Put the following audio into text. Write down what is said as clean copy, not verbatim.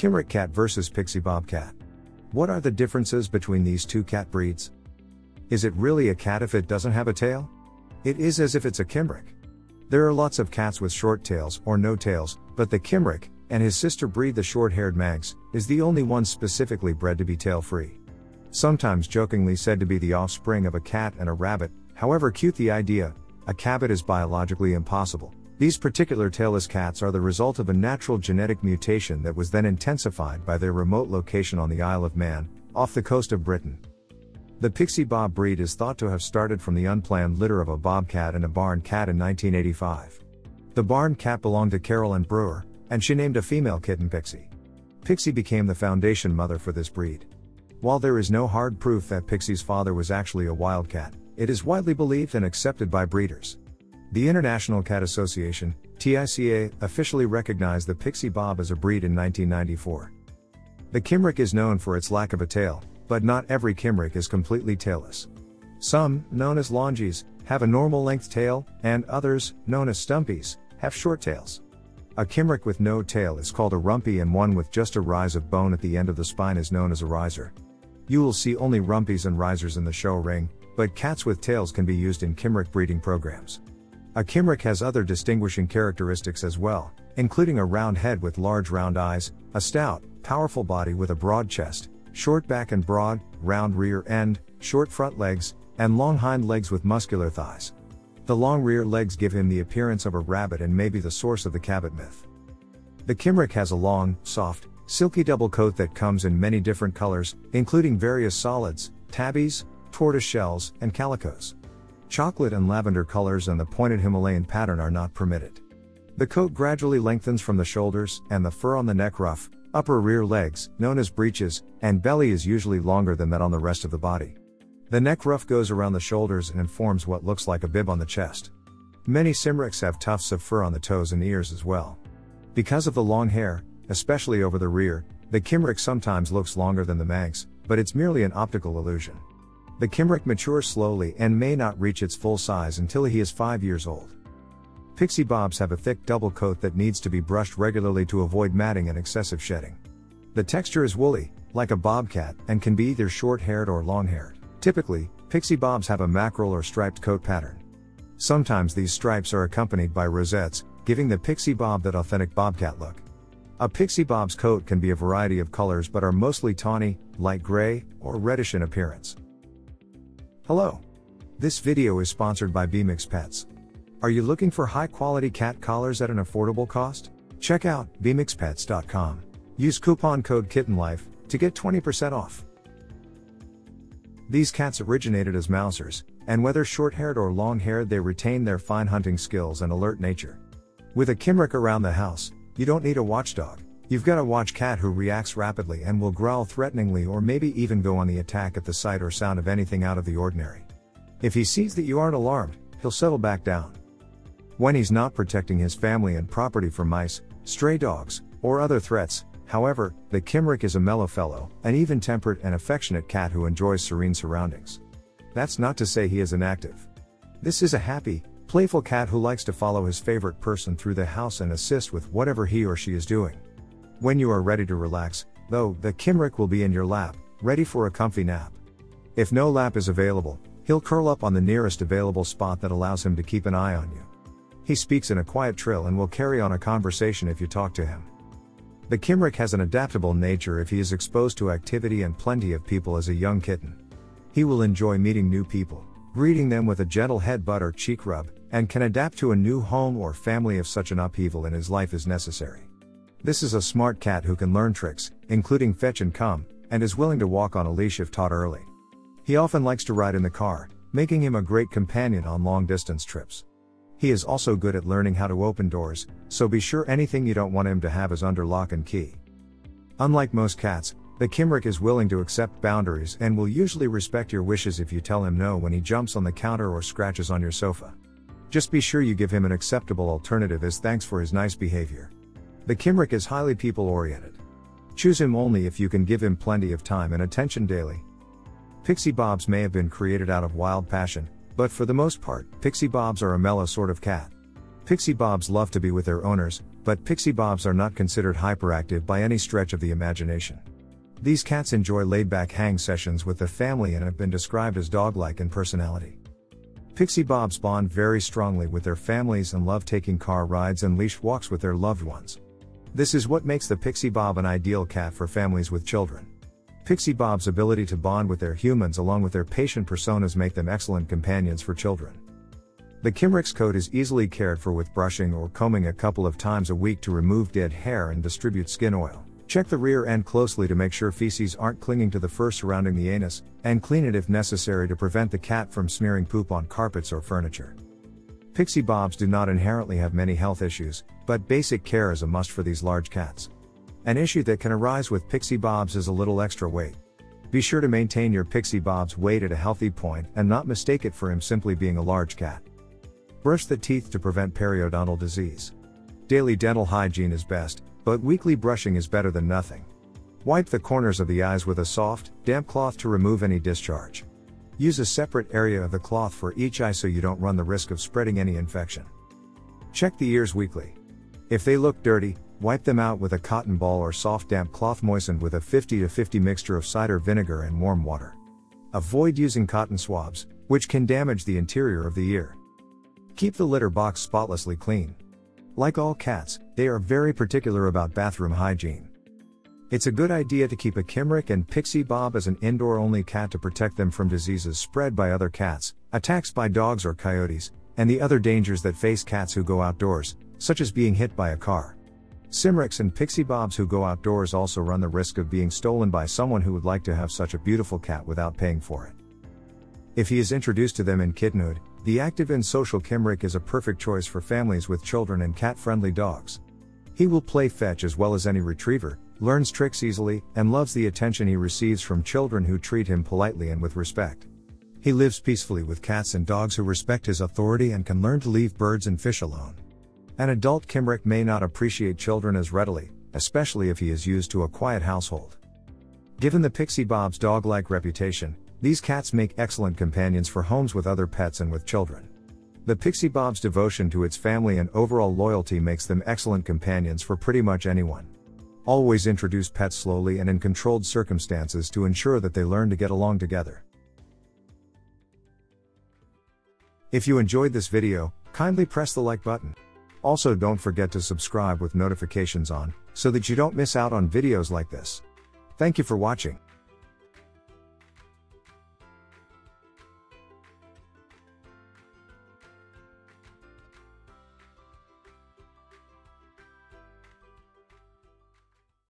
Cymric Cat versus Pixie-Bob Cat. What are the differences between these two cat breeds? Is it really a cat if it doesn't have a tail? It is as if it's a Cymric. There are lots of cats with short tails or no tails, but the Cymric, and his sister breed the short-haired Manx, is the only one specifically bred to be tail-free. Sometimes jokingly said to be the offspring of a cat and a rabbit, however cute the idea, a cabbit is biologically impossible. These particular tailless cats are the result of a natural genetic mutation that was then intensified by their remote location on the Isle of Man, off the coast of Britain. The Pixie-Bob breed is thought to have started from the unplanned litter of a bobcat and a barn cat in 1985. The barn cat belonged to Carol Ann Brewer, and she named a female kitten Pixie. Pixie became the foundation mother for this breed. While there is no hard proof that Pixie's father was actually a wildcat, it is widely believed and accepted by breeders. The International Cat Association, TICA, officially recognized the Pixie-Bob as a breed in 1994. The Cymric is known for its lack of a tail, but not every Cymric is completely tailless. Some, known as longies, have a normal length tail, and others, known as stumpies, have short tails. A Cymric with no tail is called a rumpy, and one with just a rise of bone at the end of the spine is known as a riser. You will see only rumpies and risers in the show ring, but cats with tails can be used in Cymric breeding programs. A Cymric has other distinguishing characteristics as well, including a round head with large round eyes, a stout, powerful body with a broad chest, short back and broad, round rear end, short front legs, and long hind legs with muscular thighs. The long rear legs give him the appearance of a rabbit and may be the source of the cabbit myth. The Cymric has a long, soft, silky double coat that comes in many different colors, including various solids, tabbies, tortoise shells, and calicos. Chocolate and lavender colors and the pointed Himalayan pattern are not permitted. The coat gradually lengthens from the shoulders, and the fur on the neck ruff, upper rear legs, known as breeches, and belly is usually longer than that on the rest of the body. The neck ruff goes around the shoulders and forms what looks like a bib on the chest. Many Cymrics have tufts of fur on the toes and ears as well. Because of the long hair, especially over the rear, the Cymric sometimes looks longer than the Manx, but it's merely an optical illusion. The Cymric matures slowly and may not reach its full size until he is 5 years old. Pixie-Bobs have a thick double coat that needs to be brushed regularly to avoid matting and excessive shedding. The texture is woolly, like a bobcat, and can be either short-haired or long-haired. Typically, Pixie-Bobs have a mackerel or striped coat pattern. Sometimes these stripes are accompanied by rosettes, giving the Pixie-Bob that authentic bobcat look. A Pixie-Bob's coat can be a variety of colors but are mostly tawny, light gray, or reddish in appearance. Hello. This video is sponsored by Bmix Pets. Are you looking for high-quality cat collars at an affordable cost? Check out bmixpets.com. Use coupon code KITTENLIFE to get 20% off. These cats originated as mousers, and whether short-haired or long-haired, they retain their fine hunting skills and alert nature. With a Cymric around the house, you don't need a watchdog. You've got a watch cat who reacts rapidly and will growl threateningly or maybe even go on the attack at the sight or sound of anything out of the ordinary. If he sees that you aren't alarmed, he'll settle back down. When he's not protecting his family and property from mice, stray dogs, or other threats, however, the Cymric is a mellow fellow, an even-tempered and affectionate cat who enjoys serene surroundings. That's not to say he is inactive. This is a happy, playful cat who likes to follow his favorite person through the house and assist with whatever he or she is doing. When you are ready to relax, though, the Cymric will be in your lap, ready for a comfy nap. If no lap is available, he'll curl up on the nearest available spot that allows him to keep an eye on you. He speaks in a quiet trill and will carry on a conversation if you talk to him. The Cymric has an adaptable nature if he is exposed to activity and plenty of people as a young kitten. He will enjoy meeting new people, greeting them with a gentle headbutt or cheek rub, and can adapt to a new home or family if such an upheaval in his life is necessary. This is a smart cat who can learn tricks, including fetch and come, and is willing to walk on a leash if taught early. He often likes to ride in the car, making him a great companion on long-distance trips. He is also good at learning how to open doors, so be sure anything you don't want him to have is under lock and key. Unlike most cats, the Cymric is willing to accept boundaries and will usually respect your wishes if you tell him no when he jumps on the counter or scratches on your sofa. Just be sure you give him an acceptable alternative as thanks for his nice behavior. The Cymric is highly people-oriented. Choose him only if you can give him plenty of time and attention daily. Pixie-Bobs may have been created out of wild passion, but for the most part, Pixie-Bobs are a mellow sort of cat. Pixie-Bobs love to be with their owners, but Pixie-Bobs are not considered hyperactive by any stretch of the imagination. These cats enjoy laid-back hang sessions with the family and have been described as dog-like in personality. Pixie-Bobs bond very strongly with their families and love taking car rides and leash walks with their loved ones. This is what makes the Pixie-Bob an ideal cat for families with children. Pixie-Bob's ability to bond with their humans along with their patient personas make them excellent companions for children. The Cymric's coat is easily cared for with brushing or combing a couple of times a week to remove dead hair and distribute skin oil. Check the rear end closely to make sure feces aren't clinging to the fur surrounding the anus, and clean it if necessary to prevent the cat from smearing poop on carpets or furniture. Pixie-Bobs do not inherently have many health issues, but basic care is a must for these large cats. An issue that can arise with Pixie-Bobs is a little extra weight. Be sure to maintain your Pixie-Bob's weight at a healthy point and not mistake it for him simply being a large cat. Brush the teeth to prevent periodontal disease. Daily dental hygiene is best, but weekly brushing is better than nothing. Wipe the corners of the eyes with a soft, damp cloth to remove any discharge. Use a separate area of the cloth for each eye so you don't run the risk of spreading any infection. Check the ears weekly. If they look dirty, wipe them out with a cotton ball or soft damp cloth moistened with a 50-50 mixture of cider vinegar and warm water. Avoid using cotton swabs, which can damage the interior of the ear. Keep the litter box spotlessly clean. Like all cats, they are very particular about bathroom hygiene. It's a good idea to keep a Cymric and Pixie-Bob as an indoor-only cat to protect them from diseases spread by other cats, attacks by dogs or coyotes, and the other dangers that face cats who go outdoors, such as being hit by a car. Cymrics and Pixie-Bobs who go outdoors also run the risk of being stolen by someone who would like to have such a beautiful cat without paying for it. If he is introduced to them in kittenhood, the active and social Cymric is a perfect choice for families with children and cat-friendly dogs. He will play fetch as well as any retriever, learns tricks easily, and loves the attention he receives from children who treat him politely and with respect. He lives peacefully with cats and dogs who respect his authority and can learn to leave birds and fish alone. An adult Cymric may not appreciate children as readily, especially if he is used to a quiet household. Given the Pixie-Bob's dog-like reputation, these cats make excellent companions for homes with other pets and with children. The Pixie-Bob's devotion to its family and overall loyalty makes them excellent companions for pretty much anyone. Always introduce pets slowly and in controlled circumstances to ensure that they learn to get along together. If you enjoyed this video, kindly press the like button. Also, don't forget to subscribe with notifications on, so that you don't miss out on videos like this. Thank you for watching.